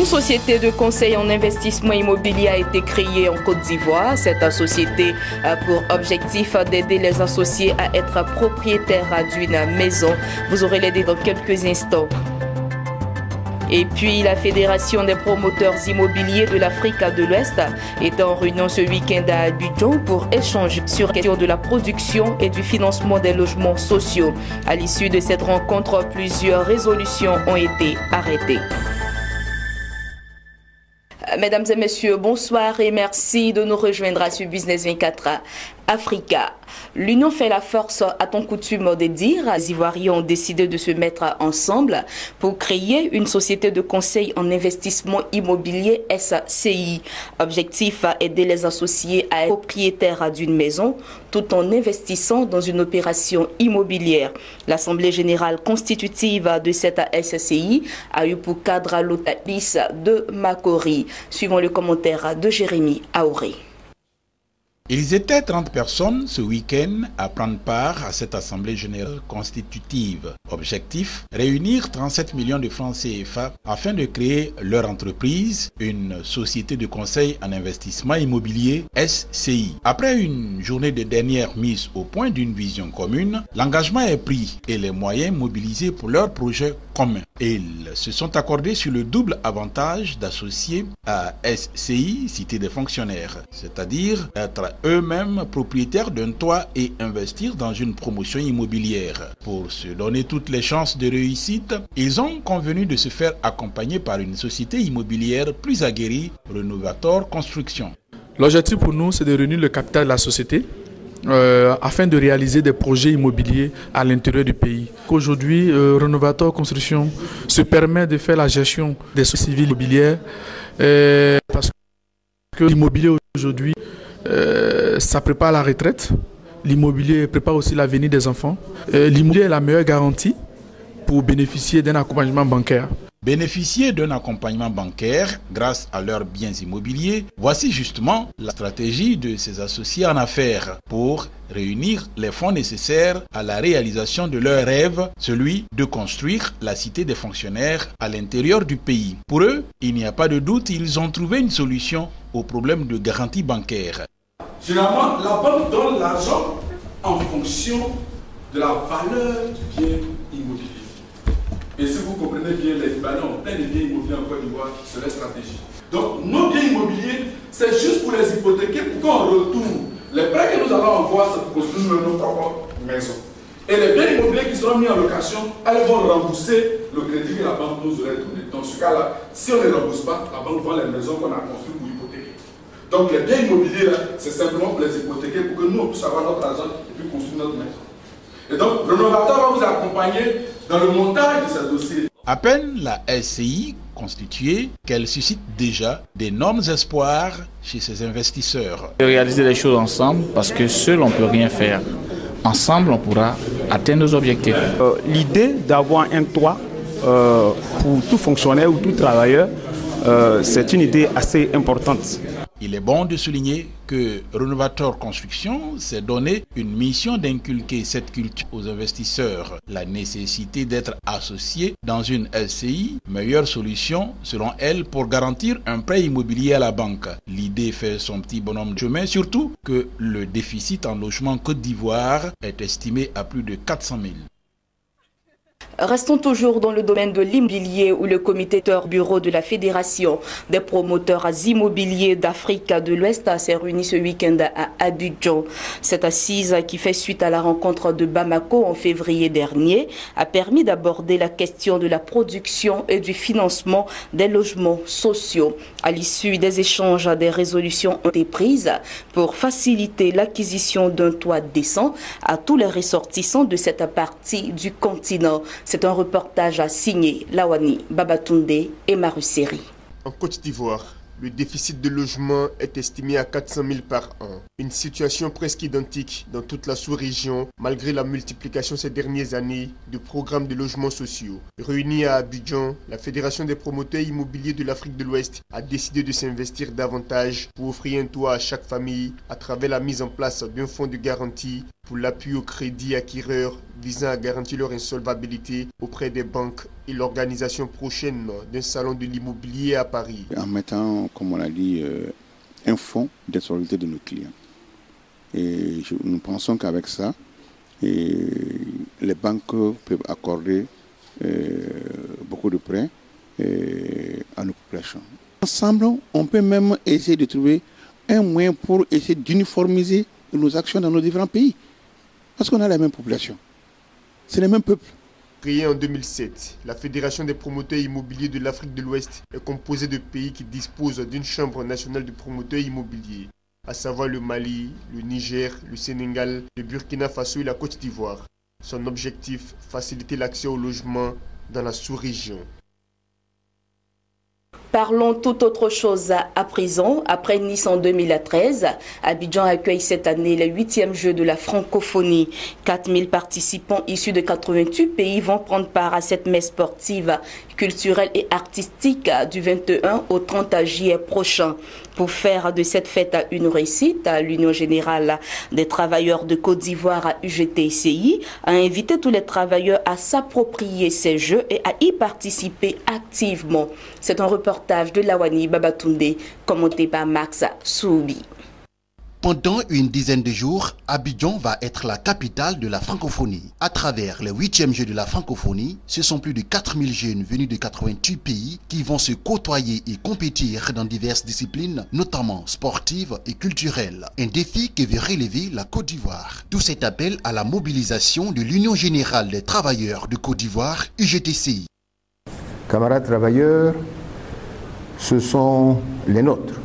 Une société de conseil en investissement immobilier a été créée en Côte d'Ivoire. Cette société a pour objectif d'aider les associés à être propriétaires d'une maison. Vous aurez l'aide dans quelques instants. Et puis, la Fédération des promoteurs immobiliers de l'Afrique de l'Ouest est en réunion ce week-end à Abidjan pour échanger sur la question de la production et du financement des logements sociaux. À l'issue de cette rencontre, plusieurs résolutions ont été arrêtées. Mesdames et messieurs, bonsoir et merci de nous rejoindre à ce Business 24 Africa. L'union fait la force, a-t-on coutume de dire. Les Ivoiriens ont décidé de se mettre ensemble pour créer une société de conseil en investissement immobilier SCI. Objectif, aider les associés à être propriétaires d'une maison tout en investissant dans une opération immobilière. L'Assemblée générale constitutive de cette SCI a eu pour cadre l'Otabis de Makori. Suivant le commentaire de Jérémy Aouré. Ils étaient 30 personnes ce week-end à prendre part à cette assemblée générale constitutive. Objectif, réunir 37 millions de francs CFA afin de créer leur entreprise, une société de conseil en investissement immobilier SCI. Après une journée de dernière mise au point d'une vision commune, l'engagement est pris et les moyens mobilisés pour leur projet commun. Ils se sont accordés sur le double avantage d'associer à SCI, cité des fonctionnaires, c'est-à-dire être eux-mêmes propriétaires d'un toit et investir dans une promotion immobilière. Pour se donner toutes les chances de réussite, ils ont convenu de se faire accompagner par une société immobilière plus aguerrie, Renovator Construction. L'objectif pour nous, c'est de réunir le capital de la société afin de réaliser des projets immobiliers à l'intérieur du pays. Aujourd'hui, Renovator Construction se permet de faire la gestion des sociétés civiles immobilières parce que l'immobilier aujourd'hui, ça prépare la retraite. L'immobilier prépare aussi l'avenir des enfants. L'immobilier est la meilleure garantie pour bénéficier d'un accompagnement bancaire. Bénéficier d'un accompagnement bancaire grâce à leurs biens immobiliers, voici justement la stratégie de ces associés en affaires pour réunir les fonds nécessaires à la réalisation de leur rêve, celui de construire la cité des fonctionnaires à l'intérieur du pays. Pour eux, il n'y a pas de doute, ils ont trouvé une solution au problème de garantie bancaire. Généralement, la banque donne l'argent en fonction de la valeur du bien immobilier. Et si vous comprenez bien, les Libanais ont plein de biens immobiliers en Côte d'Ivoire, c'est leur stratégie. Donc, nos biens immobiliers, c'est juste pour les hypothéquer pour qu'on retourne. Les prêts que nous allons avoir, c'est pour construire nos propres maisons. Et les biens immobiliers qui seront mis en location, elles vont rembourser le crédit que la banque nous aurait donné. Dans ce cas-là, si on ne les rembourse pas, la banque vend les maisons qu'on a construites pour hypothéquer. Donc, les biens immobiliers, c'est simplement pour les hypothéquer, pour que nous, on puisse avoir notre argent et puis construire notre maison. Et donc, le Renovator va vous accompagner dans le montage de ce dossier. À peine la SCI constituée qu'elle suscite déjà d'énormes espoirs chez ses investisseurs. Réaliser les choses ensemble parce que seul on ne peut rien faire. Ensemble, on pourra atteindre nos objectifs. L'idée d'avoir un toit pour tout fonctionnaire ou tout travailleur, c'est une idée assez importante. Il est bon de souligner que Renovator Construction s'est donné une mission d'inculquer cette culture aux investisseurs. La nécessité d'être associé dans une SCI, meilleure solution selon elle pour garantir un prêt immobilier à la banque. L'idée fait son petit bonhomme de chemin, surtout que le déficit en logement Côte d'Ivoire est estimé à plus de 400 000. Restons toujours dans le domaine de l'immobilier où le comité bureau de la Fédération des promoteurs immobiliers d'Afrique de l'Ouest s'est réuni ce week-end à Abidjan. Cette assise qui fait suite à la rencontre de Bamako en février dernier a permis d'aborder la question de la production et du financement des logements sociaux. À l'issue des échanges, des résolutions ont été prises pour faciliter l'acquisition d'un toit décent à tous les ressortissants de cette partie du continent. C'est un reportage à signer Lawani Babatunde et Maruseri. En Côte d'Ivoire, le déficit de logement est estimé à 400 000 par an. Une situation presque identique dans toute la sous-région, malgré la multiplication ces dernières années de programmes de logements sociaux. Réunis à Abidjan, la Fédération des promoteurs immobiliers de l'Afrique de l'Ouest a décidé de s'investir davantage pour offrir un toit à chaque famille à travers la mise en place d'un fonds de garantie pour l'appui au crédit acquéreurs visant à garantir leur insolvabilité auprès des banques et l'organisation prochaine d'un salon de l'immobilier à Paris. En mettant, comme on l'a dit, un fonds d'insolvabilité de nos clients. Et nous pensons qu'avec ça, les banques peuvent accorder beaucoup de prêts à nos populations. Ensemble, on peut même essayer de trouver un moyen pour essayer d'uniformiser nos actions dans nos différents pays. Parce qu'on a la même population. C'est le même peuple. Créée en 2007, la Fédération des promoteurs immobiliers de l'Afrique de l'Ouest est composée de pays qui disposent d'une chambre nationale de promoteurs immobiliers, à savoir le Mali, le Niger, le Sénégal, le Burkina Faso et la Côte d'Ivoire. Son objectif, faciliter l'accès au logement dans la sous-région. Parlons tout autre chose à présent. Après Nice en 2013, Abidjan accueille cette année le 8e jeu de la francophonie. 4000 participants issus de 88 pays vont prendre part à cette messe sportive, culturelle et artistique du 21 au 30 juillet prochain. Pour faire de cette fête une réussite, l'Union générale des travailleurs de Côte d'Ivoire, UGTCI, a invité tous les travailleurs à s'approprier ces jeux et à y participer activement. C'est un reportage de Lawani Babatunde, commenté par Max Soubi. Pendant une dizaine de jours, Abidjan va être la capitale de la francophonie. À travers les 8e Jeux de la francophonie, ce sont plus de 4000 jeunes venus de 88 pays qui vont se côtoyer et compétir dans diverses disciplines, notamment sportives et culturelles. Un défi que veut relever la Côte d'Ivoire. Tout cet appel à la mobilisation de l'Union générale des travailleurs de Côte d'Ivoire, UGTCI. Camarades travailleurs, ce sont les nôtres.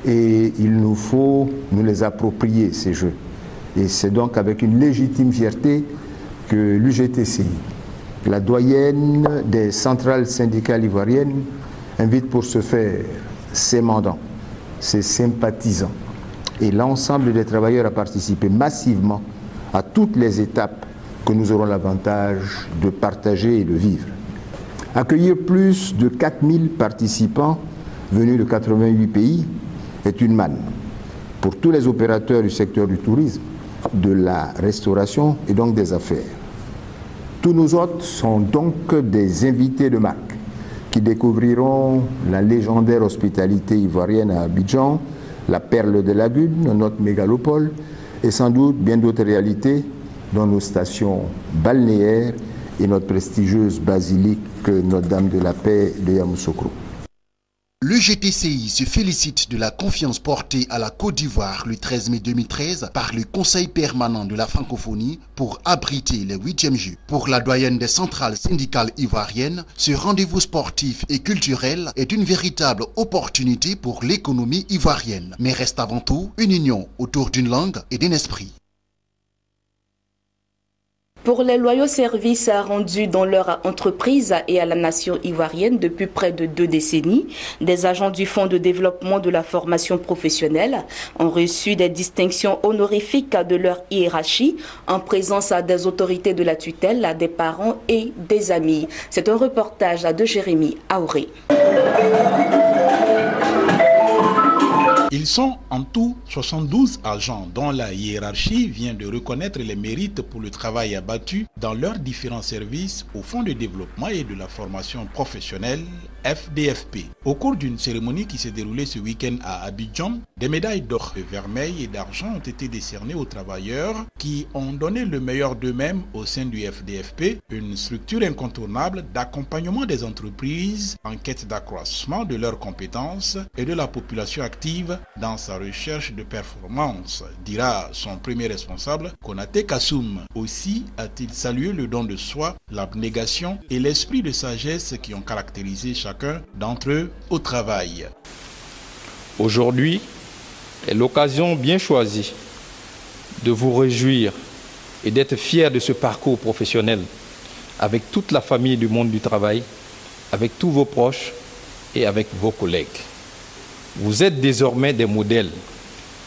Et il nous faut nous les approprier, ces jeux. Et c'est donc avec une légitime fierté que l'UGTCI, la doyenne des centrales syndicales ivoiriennes, invite pour ce faire ses mandants, ses sympathisants et l'ensemble des travailleurs à participer massivement à toutes les étapes que nous aurons l'avantage de partager et de vivre. Accueillir plus de 4000 participants venus de 88 pays est une manne pour tous les opérateurs du secteur du tourisme, de la restauration et donc des affaires. Tous nos hôtes sont donc des invités de marque qui découvriront la légendaire hospitalité ivoirienne à Abidjan, la perle de Lagune, notre mégalopole, et sans doute bien d'autres réalités dans nos stations balnéaires et notre prestigieuse basilique Notre-Dame de la Paix de Yamoussoukro. Le GTCI se félicite de la confiance portée à la Côte d'Ivoire le 13 mai 2013 par le Conseil permanent de la francophonie pour abriter les 8e Jeux. Pour la doyenne des centrales syndicales ivoiriennes, ce rendez-vous sportif et culturel est une véritable opportunité pour l'économie ivoirienne, mais reste avant tout une union autour d'une langue et d'un esprit. Pour les loyaux services rendus dans leur entreprise et à la nation ivoirienne depuis près de 2 décennies, des agents du Fonds de développement de la formation professionnelle ont reçu des distinctions honorifiques de leur hiérarchie en présence des autorités de la tutelle, des parents et des amis. C'est un reportage de Jérémy Aouré. Ils sont en tout 72 agents dont la hiérarchie vient de reconnaître les mérites pour le travail abattu dans leurs différents services au Fonds de développement et de la formation professionnelle FDFP. Au cours d'une cérémonie qui s'est déroulée ce week-end à Abidjan, des médailles d'or, de vermeil et d'argent ont été décernées aux travailleurs qui ont donné le meilleur d'eux-mêmes au sein du FDFP, une structure incontournable d'accompagnement des entreprises en quête d'accroissement de leurs compétences et de la population active dans sa recherche de performance, dira son premier responsable, Konaté Kassoum. Aussi a-t-il salué le don de soi, l'abnégation et l'esprit de sagesse qui ont caractérisé chacun d'entre eux au travail. Aujourd'hui est l'occasion bien choisie de vous réjouir et d'être fiers de ce parcours professionnel avec toute la famille du monde du travail, avec tous vos proches et avec vos collègues. Vous êtes désormais des modèles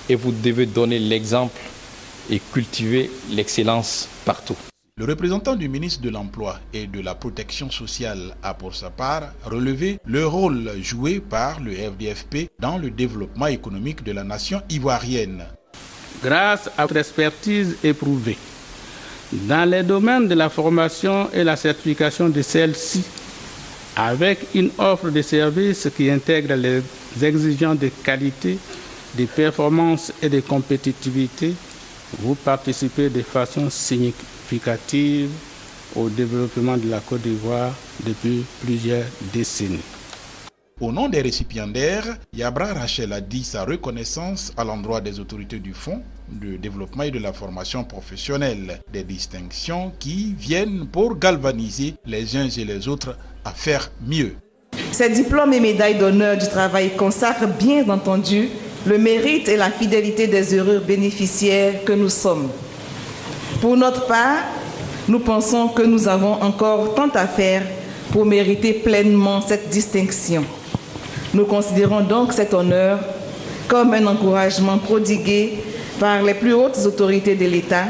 et vous devez donner l'exemple et cultiver l'excellence partout. Le représentant du ministre de l'Emploi et de la Protection sociale a pour sa part relevé le rôle joué par le FDFP dans le développement économique de la nation ivoirienne. grâce à votre expertise éprouvée dans les domaines de la formation et la certification de celle-ci, avec une offre de services qui intègre les exigences de qualité, de performance et de compétitivité, vous participez de façon significative au développement de la Côte d'Ivoire depuis plusieurs décennies. Au nom des récipiendaires, Yabra Rachel a dit sa reconnaissance à l'endroit des autorités du Fonds de développement et de la formation professionnelle, des distinctions qui viennent pour galvaniser les uns et les autres à faire mieux. Ces diplômes et médailles d'honneur du travail consacrent bien entendu le mérite et la fidélité des heureux bénéficiaires que nous sommes. Pour notre part, nous pensons que nous avons encore tant à faire pour mériter pleinement cette distinction. Nous considérons donc cet honneur comme un encouragement prodigué par les plus hautes autorités de l'État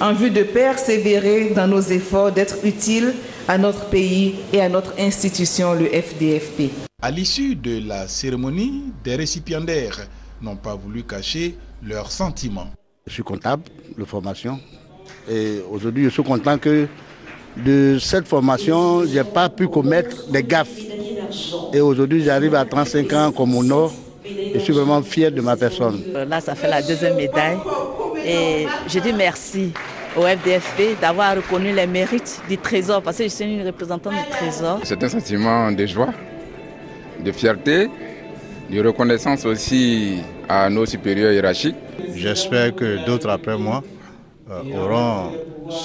en vue de persévérer dans nos efforts d'être utiles à notre pays et à notre institution, le FDFP. À l'issue de la cérémonie, des récipiendaires n'ont pas voulu cacher leurs sentiments. Je suis comptable de formation et aujourd'hui je suis content que de cette formation, je n'ai pas pu commettre des gaffes. Et aujourd'hui, j'arrive à 35 ans comme au Nord. Je suis vraiment fier de ma personne. Là, ça fait la deuxième médaille. Et je dis merci au FDFP d'avoir reconnu les mérites du Trésor, parce que je suis une représentante du Trésor. C'est un sentiment de joie, de fierté, de reconnaissance aussi à nos supérieurs hiérarchiques. J'espère que d'autres après moi auront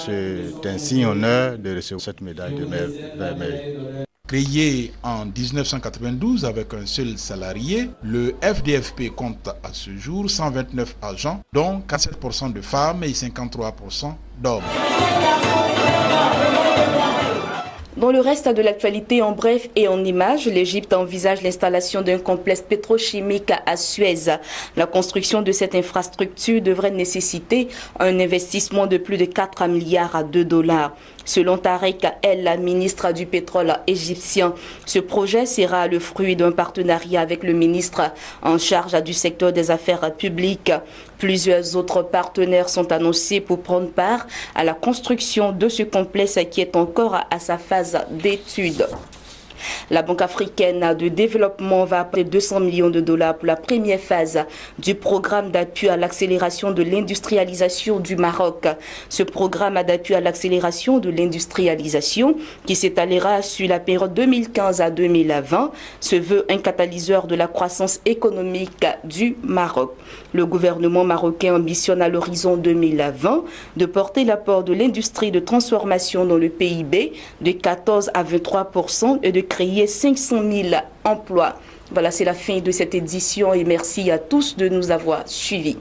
cet insigne honneur de recevoir cette médaille de mérite. Créé en 1992 avec un seul salarié, le FDFP compte à ce jour 129 agents, dont 47% de femmes et 53% d'hommes. Dans le reste de l'actualité, en bref et en images, l'Égypte envisage l'installation d'un complexe pétrochimique à Suez. La construction de cette infrastructure devrait nécessiter un investissement de plus de 4 milliards de dollars. Selon Tarek El, la ministre du pétrole égyptien, ce projet sera le fruit d'un partenariat avec le ministre en charge du secteur des affaires publiques. Plusieurs autres partenaires sont annoncés pour prendre part à la construction de ce complexe qui est encore à sa phase d'étude. La Banque africaine de développement va apporter 200 millions de dollars pour la première phase du programme d'appui à l'accélération de l'industrialisation du Maroc. Ce programme d'appui à l'accélération de l'industrialisation, qui s'étalera sur la période 2015 à 2020, se veut un catalyseur de la croissance économique du Maroc. Le gouvernement marocain ambitionne à l'horizon 2020 de porter l'apport de l'industrie de transformation dans le PIB de 14 à 23% et de créer 500 000 emplois. Voilà, c'est la fin de cette édition et merci à tous de nous avoir suivis.